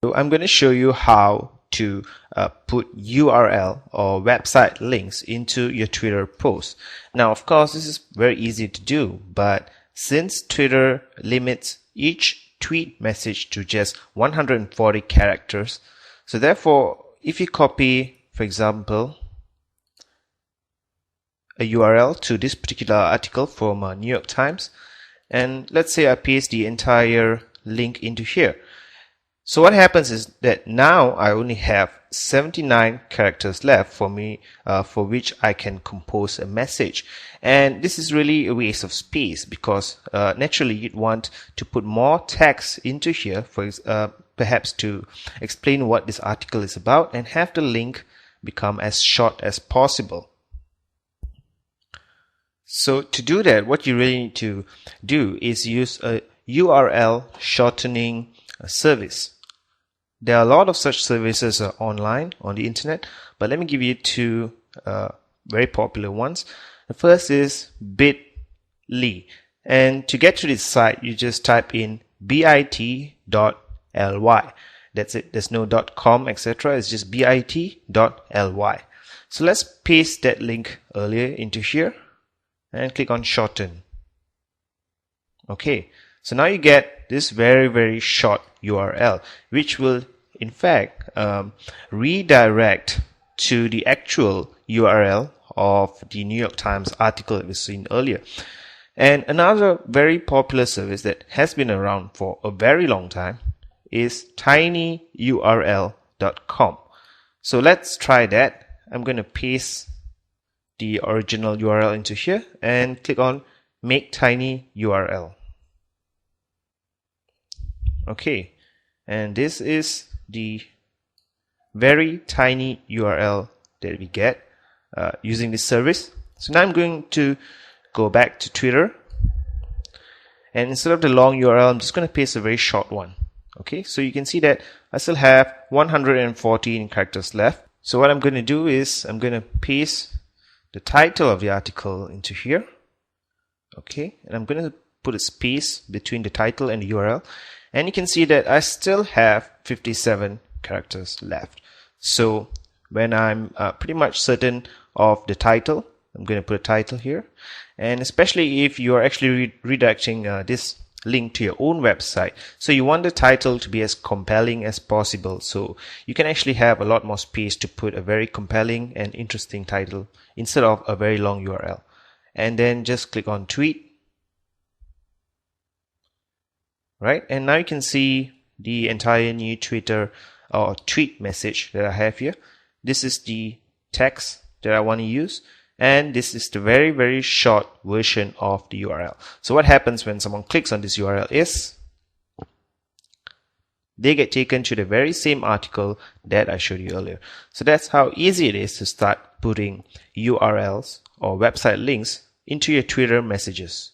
So I'm going to show you how to put URL or website links into your Twitter post. Now, of course, this is very easy to do, but since Twitter limits each tweet message to just 140 characters, so therefore, if you copy, for example, a URL to this particular article from New York Times, and let's say I paste the entire link into here. So what happens is that now I only have 79 characters left for me, for which I can compose a message. And this is really a waste of space because naturally you'd want to put more text into here, for perhaps to explain what this article is about, and have the link become as short as possible. So to do that, what you really need to do is use a URL shortening service. There are a lot of such services online on the internet, but let me give you two very popular ones. The first is bit.ly, and to get to this site, you just type in bit.ly. That's it. There's no .com, etc. It's just bit.ly. So let's paste that link earlier into here and click on shorten. Okay, so now you get this very short URL, which will in fact redirect to the actual URL of the New York Times article that we've seen earlier. And another very popular service that has been around for a very long time is tinyurl.com. So let's try that. I'm going to paste the original URL into here and click on make tiny URL. Okay, and this is the very tiny URL that we get using this service. So now I'm going to go back to Twitter, and instead of the long URL, I'm just going to paste a very short one. Okay, so you can see that I still have 114 characters left. So what I'm going to do is I'm going to paste the title of the article into here. Okay, and I'm going to put a space between the title and the URL. And you can see that I still have 57 characters left. So when I'm pretty much certain of the title, I'm going to put a title here. And especially if you are actually redirecting this link to your own website, so you want the title to be as compelling as possible. So you can actually have a lot more space to put a very compelling and interesting title instead of a very long URL. And then just click on tweet. Right, and now you can see the entire new Twitter or tweet message that I have here. This is the text that I want to use, and this is the very short version of the URL. So what happens when someone clicks on this URL is they get taken to the very same article that I showed you earlier. So that's how easy it is to start putting URLs or website links into your Twitter messages.